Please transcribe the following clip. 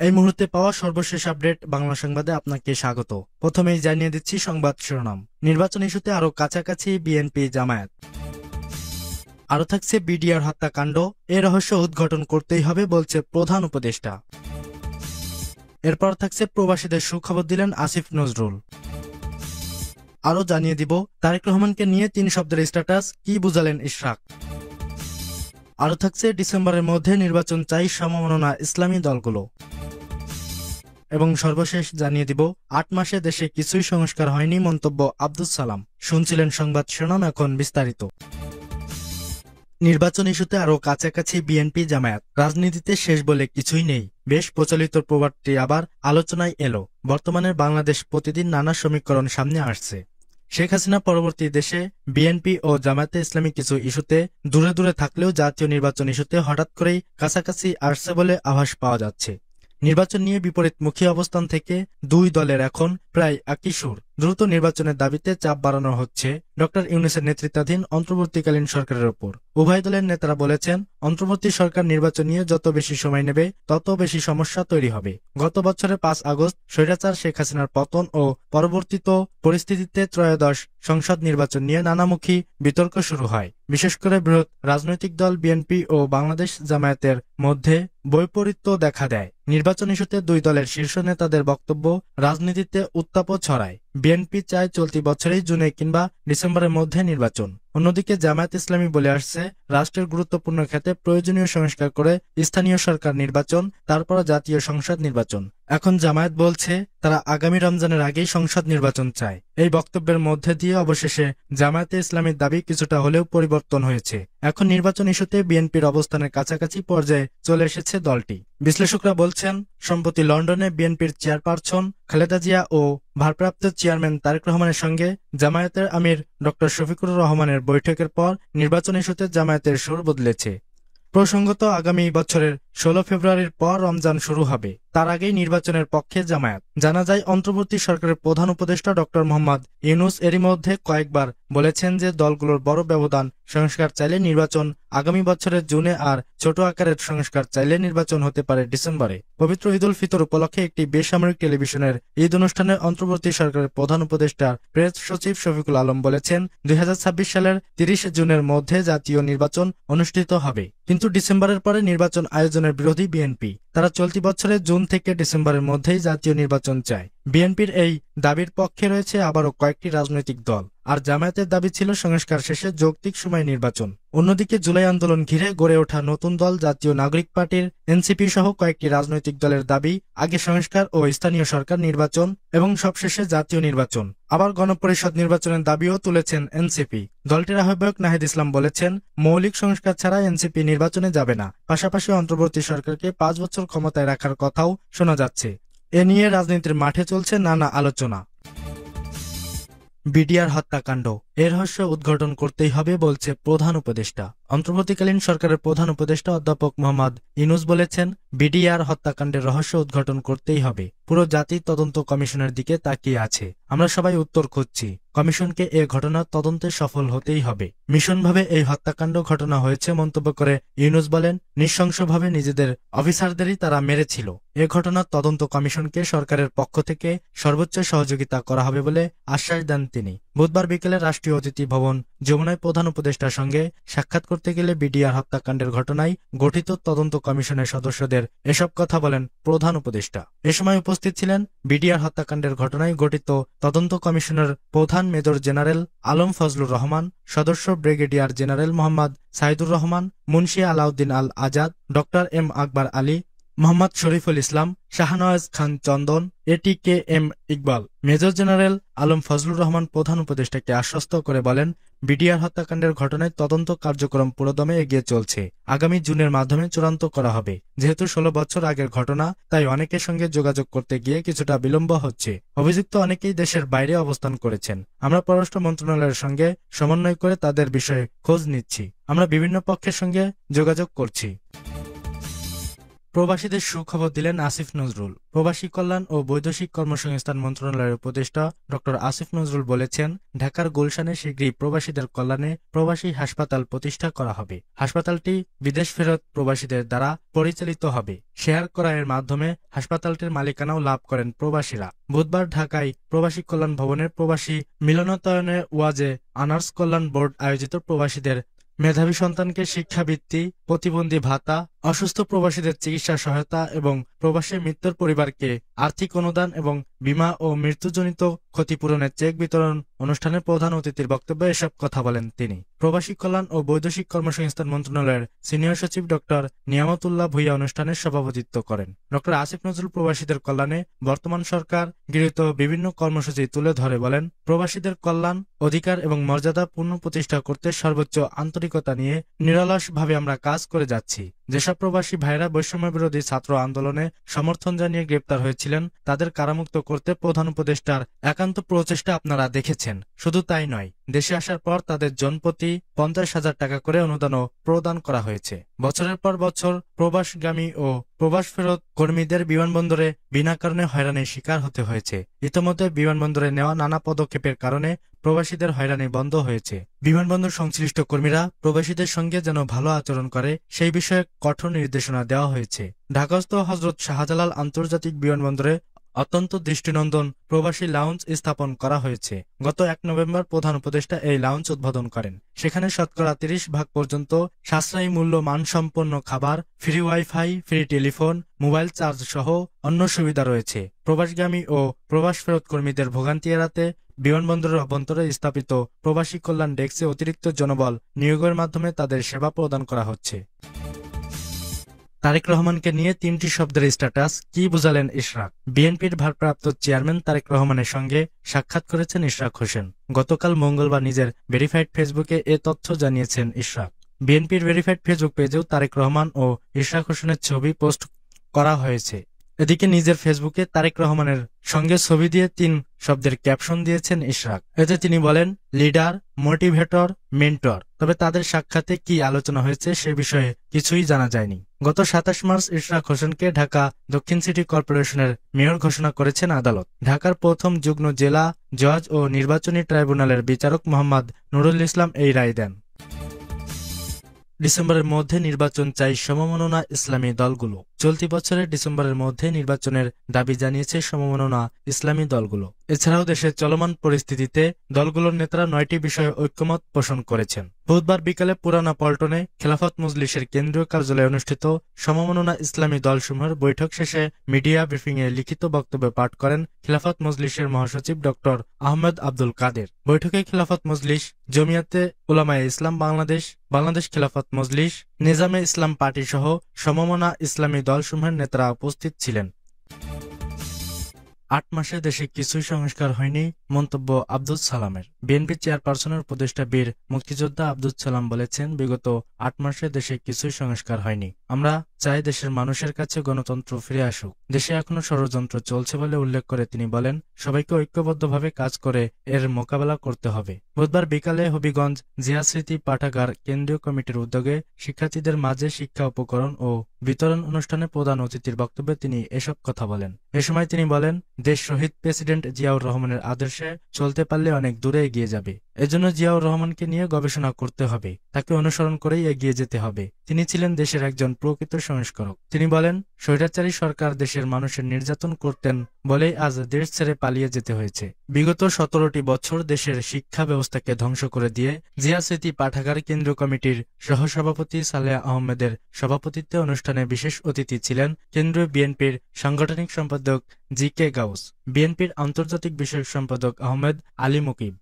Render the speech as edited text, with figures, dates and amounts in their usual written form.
এই মুহূর্তে পাওয়া সর্বশেষ আপডেট বাংলা সংবাদে আপনাকে স্বাগত। প্রথমেই জানিয়ে দিচ্ছি সংবাদ শিরোনাম। নির্বাচন ইস্যুতে আরো কাছাকাছি বিএনপি জামায়াত। আরো থাকছে বিডিআর হত্যাকাণ্ড, এ রহস্য উদ্ঘাটন করতেই হবে বলছে প্রধান উপদেষ্টা। এরপর থাকছে প্রবাসীদের সুখবর দিলেন আসিফ নজরুল। আরো জানিয়ে দিব তারেক রহমানকে নিয়ে 3 শব্দের স্ট্যাটাস, কি বুঝালেন ইশরাক। আরো থাকছে ডিসেম্বরের মধ্যে নির্বাচন চাই সমমনা ইসলামী দলগুলো। এবং সর্বশেষ জানিয়ে দিব 8 মাসে দেশে কিছুই সংস্কার হয়নি, মন্তব্য আব্দুস সালাম। শুনছিলেন সংবাদ শিরোনাম, এখন বিস্তারিত। নির্বাচন ইস্যুতে আরো কাছাকাছি বিএনপি জামায়াত। রাজনীতিতে শেষ বলে কিছুই নেই, বেশ প্রচলিত প্রবাদটি আবার আলোচনায় এলো। বর্তমানে বাংলাদেশ প্রতিদিন নানা সমীকরণ সামনে আসছে। শেখ হাসিনা পরবর্তী দেশে বিএনপি ও জামায়াতে ইসলামী কিছু ইস্যুতে দূরে দূরে থাকলেও জাতীয় নির্বাচন ইস্যুতে হঠাৎ করেই কাছাকাছি আসছে বলে আভাস পাওয়া যাচ্ছে। নির্বাচন নিয়ে বিপরীতমুখী অবস্থান থেকে দুই দলের এখন প্রায় একই সুর। দ্রুত নির্বাচনের দাবিতে চাপ বাড়ানো হচ্ছে ডক্টর ইউনূসের নেতৃত্বাধীন অন্তর্বর্তীকালীন সরকারের ওপর। উভয় দলের নেতারা বলেছেন, অন্তর্বর্তী সরকার নির্বাচন নিয়ে যত বেশি সময় নেবে তত বেশি সমস্যা তৈরি হবে। গত বছরের 5 আগস্ট স্বৈরাচার শেখ হাসিনার পতন ও পরবর্তীত পরিস্থিতিতে ত্রয়োদশ সংসদ নির্বাচন নিয়ে নানামুখী বিতর্ক শুরু হয়। বিশেষ করে বৃহৎ রাজনৈতিক দল বিএনপি ও বাংলাদেশ জামায়াতের মধ্যে বৈপরীত্য দেখা দেয়। নির্বাচন ইস্যুতে দুই দলের শীর্ষ নেতাদের বক্তব্য রাজনীতিতে উত্তাপ ছড়ায়। বিএনপি চায় চলতি বছরেই জুনে কিংবা ডিসেম্বরের মধ্যে নির্বাচন। অন্যদিকে জামায়াত ইসলামী বলে আসছে, রাষ্ট্রের গুরুত্বপূর্ণ ক্ষেত্রে প্রয়োজনীয় সংস্কার করে স্থানীয় সরকার নির্বাচন, তারপর জাতীয় সংসদ নির্বাচন। এখন জামায়াত বলছে তারা আগামী রমজানের আগেই সংসদ নির্বাচন চায়। এই বক্তব্যের মধ্যে দিয়ে অবশেষে জামায়াতে ইসলামীর দাবি কিছুটা হলেও পরিবর্তন হয়েছে। এখন নির্বাচন ইস্যুতে বিএনপির অবস্থানের কাছাকাছি পর্যায়ে চলে এসেছে দলটি। বিশ্লেষকরা বলছেন, সম্প্রতি লন্ডনে বিএনপির চেয়ারপারসন খালেদা জিয়া ও ভারপ্রাপ্ত চেয়ারম্যান তারেক রহমানের সঙ্গে জামায়াতের আমির ডক্টর শফিকুর রহমানের বৈঠকের পর নির্বাচন ইস্যুতে জামায়াতের সুর বদলেছে। প্রসঙ্গত, আগামী বছরের 16 ফেব্রুয়ারির পর রমজান শুরু হবে, তার আগেই নির্বাচনের পক্ষে জামায়াত। জানা যায়, অন্তর্বর্তী সরকারের প্রধান উপদেষ্টা ডক্টর মোহাম্মদ ইউনূস এরই মধ্যে কয়েকবার বলেছেন যে দলগুলোর বড় ব্যবধান সংস্কার চাইলে নির্বাচন আগামী বছরের জুনে, আর ছোট আকারের সংস্কার চাইলে নির্বাচন হতে পারে ডিসেম্বরে। পবিত্র ঈদ উল ফিতর উপলক্ষে একটি বেসামরিক টেলিভিশনের ঈদ অনুষ্ঠানে অন্তর্বর্তী সরকারের প্রধান উপদেষ্টা প্রেস সচিব শফিকুল আলম বলেছেন, 2026 সালের 30 জুনের মধ্যে জাতীয় নির্বাচন অনুষ্ঠিত হবে। কিন্তু ডিসেম্বরের পরে নির্বাচন আয়োজনের বিরোধী বিএনপি। তারা চলতি বছরের জুন থেকে ডিসেম্বরের মধ্যেই জাতীয় নির্বাচন চায়। বিএনপির এই দাবির পক্ষে রয়েছে আবারও কয়েকটি রাজনৈতিক দল, আর জামায়াতের দাবি ছিল সংস্কার শেষে যৌক্তিক সময় নির্বাচন। অন্যদিকে জুলাই আন্দোলন ঘিরে গড়ে ওঠা নতুন দল জাতীয় নাগরিক পার্টির এনসিপি সহ কয়েকটি রাজনৈতিক দলের দাবি আগে সংস্কার ও স্থানীয় সরকার নির্বাচন এবং সবশেষে জাতীয় নির্বাচন। আবার গণপরিষদ নির্বাচনের দাবিও তুলেছেন এনসিপি। দলটির আহ্বায়ক নাহিদ ইসলাম বলেছেন, মৌলিক সংস্কার ছাড়া এনসিপি নির্বাচনে যাবে না। পাশাপাশি অন্তর্বর্তী সরকারকে 5 বছর ক্ষমতায় রাখার কথাও শোনা যাচ্ছে। এ নিয়ে রাজনীতির মাঠে চলছে নানা আলোচনা। বিডিআর হত্যাকাণ্ড, এর রহস্য উদ্ঘাটন করতেই হবে বলছে প্রধান উপদেষ্টা। অন্তর্বর্তীকালীন সরকারের প্রধান উপদেষ্টা অধ্যাপক মোহাম্মদ ইউনূস বলেছেন, বিডিআর হত্যাকাণ্ডের রহস্য উদ্ঘাটন করতেই হবে। পুরো জাতি তদন্ত কমিশনের দিকে তাকিয়ে আছে। আমরা সবাই উত্তর খুঁজছি। কমিশনকে এ ঘটনার তদন্তে সফল হতেই হবে। মিশনভাবে এই হত্যাকাণ্ড ঘটনা হয়েছে মন্তব্য করে ইউনূস বলেন, নৃশংসভাবে নিজেদের অফিসারদেরই তারা মেরেছিল। এ ঘটনার তদন্ত কমিশনকে সরকারের পক্ষ থেকে সর্বোচ্চ সহযোগিতা করা হবে বলে আশ্বাস দেন তিনি। বুধবার বিকেলে রাষ্ট্রীয় অতিথি ভবন যমুনায় প্রধান উপদেষ্টার সঙ্গে সাক্ষাৎ করতে গেলে বিডিআর হত্যাকাণ্ডের ঘটনায় গঠিত তদন্ত কমিশনের সদস্যদের এসব কথা বলেন প্রধান উপদেষ্টা। এ সময় উপস্থিত ছিলেন বিডিআর হত্যাকাণ্ডের ঘটনায় গঠিত তদন্ত কমিশনের প্রধান মেজর জেনারেল আলম ফজলুর রহমান, সদস্য ব্রিগেডিয়ার জেনারেল মোহাম্মদ সাইদুর রহমান, মুন্সি আলাউদ্দিন আল আজাদ, ডক্টর এম আকবর আলী, মোহাম্মদ শরীফুল ইসলাম, শাহনওয়াজ খান চন্দন, ATKM Iqbal. Major general Alam Fazlur Rahman প্রধান উপদেষ্টাকে আশ্বস্ত করে বলেন, বিডিআর হত্যাকাণ্ডের ঘটনায় তদন্ত কার্যক্রম পুরোদমে এগিয়ে চলছে। আগামী জুনের মাধ্যমে চূড়ান্ত করা হবে। যেহেতু 16 বছর আগের ঘটনা, তাই অনেকের সঙ্গে যোগাযোগ করতে গিয়ে কিছুটা বিলম্ব হচ্ছে। অভিযুক্ত অনেকেই দেশের বাইরে অবস্থান করেছেন। আমরা পররাষ্ট্র মন্ত্রণালয়ের সঙ্গে সমন্বয় করে তাদের বিষয়ে খোঁজ নিচ্ছি। আমরা বিভিন্ন পক্ষের সঙ্গে যোগাযোগ করছি। প্রবাসীদের সুখবর দিলেন আসিফ নজরুল। প্রবাসী কল্যাণ ও বৈদেশিক কর্মসংস্থান মন্ত্রণালয়ের উপদেষ্টা ডক্টর আসিফ নজরুল বলেছেন, ঢাকার গুলশানে শীঘ্রই প্রবাসীদের কল্যাণে প্রবাসী হাসপাতাল প্রতিষ্ঠা করা হবে। হাসপাতালটি বিদেশ ফেরত প্রবাসীদের দ্বারা পরিচালিত হবে। শেয়ার ক্রয়ের মাধ্যমে হাসপাতালটির মালিকানাও লাভ করেন প্রবাসীরা। বুধবার ঢাকায় প্রবাসী কল্যাণ ভবনের প্রবাসী মিলনায়তনে ওয়াজে আনার্স কল্যাণ বোর্ড আয়োজিত প্রবাসীদের মেধাবী সন্তানকে শিক্ষাবৃত্তি, প্রতিবন্ধী ভাতা, অসুস্থ প্রবাসীদের চিকিৎসা সহায়তা এবং প্রবাসী মৃত্যুর পরিবারকে আর্থিক অনুদান এবং বীমা ও মৃত্যুজনিত ক্ষতিপূরণের চেক বিতরণ অনুষ্ঠানে প্রধান অতিথির বক্তব্যে এসব কথা বলেন তিনি। প্রবাসী কল্যাণ ও বৈদেশিক কর্মসংস্থান মন্ত্রণালয়ের সিনিয়র সচিব ডক্টর নিয়ামতুল্লাহ ভূঁইয়া অনুষ্ঠানে সভাপতিত্ব করেন। ডক্টর আসিফ নজরুল প্রবাসীদের কল্যাণে বর্তমান সরকার গৃহীত বিভিন্ন কর্মসূচি তুলে ধরে বলেন, প্রবাসীদের কল্যাণ, অধিকার এবং মর্যাদা পুনঃপ্রতিষ্ঠা করতে সর্বোচ্চ আন্তরিকতা নিয়ে নিরলসভাবে আমরা কাজ করে যাচ্ছি। যেসব প্রবাসী ভাইরা বৈষম্য বিরোধী ছাত্র আন্দোলনে সমর্থন জানিয়ে গ্রেপ্তার হয়েছিলেন, তাদের কারামুক্ত করতে প্রধান উপদেষ্টার একান্ত প্রচেষ্টা আপনারা দেখেছেন। শুধু তাই নয়, দেশে আসার পর তাদের জনপ্রতি 50,000 টাকা করে অনুদানও প্রদান করা হয়েছে। বছরের পর বছর প্রবাসগামী ও প্রবাস ফেরত কর্মীদের বিমানবন্দরে বিনা কারণে হয়রানির শিকার হতে হয়েছে। ইতোমধ্যে বিমানবন্দরে নেওয়া নানা পদক্ষেপের কারণে প্রবাসীদের হয়রানি বন্ধ হয়েছে। বিমানবন্দর সংশ্লিষ্ট কর্মীরা প্রবাসীদের সঙ্গে যেন ভালো আচরণ করে সেই বিষয়ে কঠোর নির্দেশনা দেওয়া হয়েছে। ঢাকাস্থ হযরত শাহজালাল আন্তর্জাতিক বিমানবন্দরে অত্যন্ত দৃষ্টিনন্দন প্রবাসী লাউঞ্জ স্থাপন করা হয়েছে। গত 1 নভেম্বর প্রধান উপদেষ্টা এই লাউঞ্জ উদ্বোধন করেন। সেখানে শতকরা 30% পর্যন্ত সাশ্রয়ী মূল্য মানসম্পন্ন খাবার, free wifi, free telephone, mobile charge সহ অন্য সুবিধা রয়েছে। প্রবাসগামী ও প্রবাস ফেরত কর্মীদের ভোগান্তি এড়াতে বিমানবন্দরের অভ্যন্তরে স্থাপিত প্রবাসী কল্যাণ ডেস্কে অতিরিক্ত জনবল নিয়োগের মাধ্যমে তাদের সেবা প্রদান করা হচ্ছে। তারেক রহমানকে নিয়ে 3টি শব্দের স্ট্যাটাস, কি বুঝালেন ইশরাক? বিএনপির ভারপ্রাপ্ত চেয়ারম্যান তারেক রহমানের সঙ্গে সাক্ষাৎ করেছেন ইশরাক হোসেন। গতকাল মঙ্গলবার নিজের ভেরিফাইড ফেসবুকে এ তথ্য জানিয়েছেন ইশরাক। বিএনপির ভেরিফাইড ফেসবুক পেজেও তারেক রহমান ও ইশরাক হোসেনের ছবি পোস্ট করা হয়েছে। এদিকে নিজের ফেসবুকে তারেক রহমানের সঙ্গে ছবি দিয়ে 3 শব্দের ক্যাপশন দিয়েছেন ইশরাক। এতে তিনি বলেন, লিডার, মোটিভেটর, মেন্টর। তবে তাদের সাক্ষাতে কি আলোচনা হয়েছে সে বিষয়ে কিছুই জানা যায়নি। গত 27 মার্চ ইশরাক হোসেনকে ঢাকা দক্ষিণ সিটি কর্পোরেশনের মেয়র ঘোষণা করেছেন আদালত। ঢাকার প্রথম যুগ্ম জেলা জজ ও নির্বাচনী ট্রাইব্যুনালের বিচারক মোহাম্মদ নুরুল ইসলাম এই রায় দেন। ডিসেম্বরের মধ্যে নির্বাচন চাই সমমননা ইসলামী দলগুলো। চলতি বছরের ডিসেম্বরের মধ্যে নির্বাচনের দাবি জানিয়েছে সমমননা ইসলামী দলগুলো। এছাড়াও দেশের চলমান পরিস্থিতিতে দলগুলোর নেতারা 9টি বিষয়ে ঐক্যমত পোষণ করেছেন। বুধবার বিকালে পুরানা পল্টনে খেলাফত মজলিসের কেন্দ্রীয় কার্যালয়ে অনুষ্ঠিত সমমননা ইসলামী দলসমূহের বৈঠক শেষে মিডিয়া ব্রিফিংয়ে লিখিত বক্তব্য পাঠ করেন খেলাফত মজলিসের মহাসচিব ডক্টর আহমেদ আব্দুল কাদের। বৈঠকে খেলাফত মজলিস, জমিয়াতে উলামায়ে ইসলাম বাংলাদেশ, বাংলাদেশ খেলাফত মজলিস, নিজামে ইসলাম পার্টি সহ সমমনা ইসলামী দলসমূহের নেতারা উপস্থিত ছিলেন। 8 মাসে দেশে কিছুই সংস্কার হয়নি, মন্তব্য আব্দুল সালামের। বিএনপি চেয়ারপারসনের উপদেষ্টা বীর মুক্তিযোদ্ধা আব্দুল সালাম বলেছেন, বিগত 8 মাসে দেশে কিছুই সংস্কার হয়নি। আমরা চাই দেশের মানুষের কাছে গণতন্ত্র ফিরে আসুক। দেশে এখনো ষড়যন্ত্র চলছে বলে উল্লেখ করে তিনি বলেন, সবাইকে ঐক্যবদ্ধভাবে কাজ করে এর মোকাবেলা করতে হবে। বুধবার বিকালে হবিগঞ্জ জিয়া স্মৃতি পাঠাগার কেন্দ্রীয় কমিটির উদ্যোগে শিক্ষার্থীদের মাঝে শিক্ষা উপকরণ ও বিতরণ অনুষ্ঠানে প্রধান অতিথির বক্তব্যে তিনি এসব কথা বলেন। এ সময় তিনি বলেন, দেশ শহীদ প্রেসিডেন্ট জিয়াউর রহমানের আদর্শে চলতে পারলে অনেক দূরে এগিয়ে যাবে। এজন্য জিয়াউর রহমানকে নিয়ে গবেষণা করতে হবে, তাকে অনুসরণ করেই এগিয়ে যেতে হবে। তিনি ছিলেন দেশের একজন প্রকৃত সংস্কারক। তিনি বলেন, স্বৈরাচারী সরকার দেশের মানুষের নির্যাতন করতেন বলেই আজ দেশ ছেড়ে পালিয়ে যেতে হয়েছে। বিগত 17টি বছর দেশের শিক্ষা ব্যবস্থাকে ধ্বংস করে দিয়ে জিয়া স্মৃতি পাঠাগার কেন্দ্রীয় কমিটির সহসভাপতি সালেহ আহমেদের সভাপতিত্বে অনুষ্ঠানে বিশেষ অতিথি ছিলেন কেন্দ্রীয় বিএনপির সাংগঠনিক সম্পাদক জি কে গাউস, বিএনপির আন্তর্জাতিক বিষয়ক সম্পাদক আহমেদ আলী মুকিব।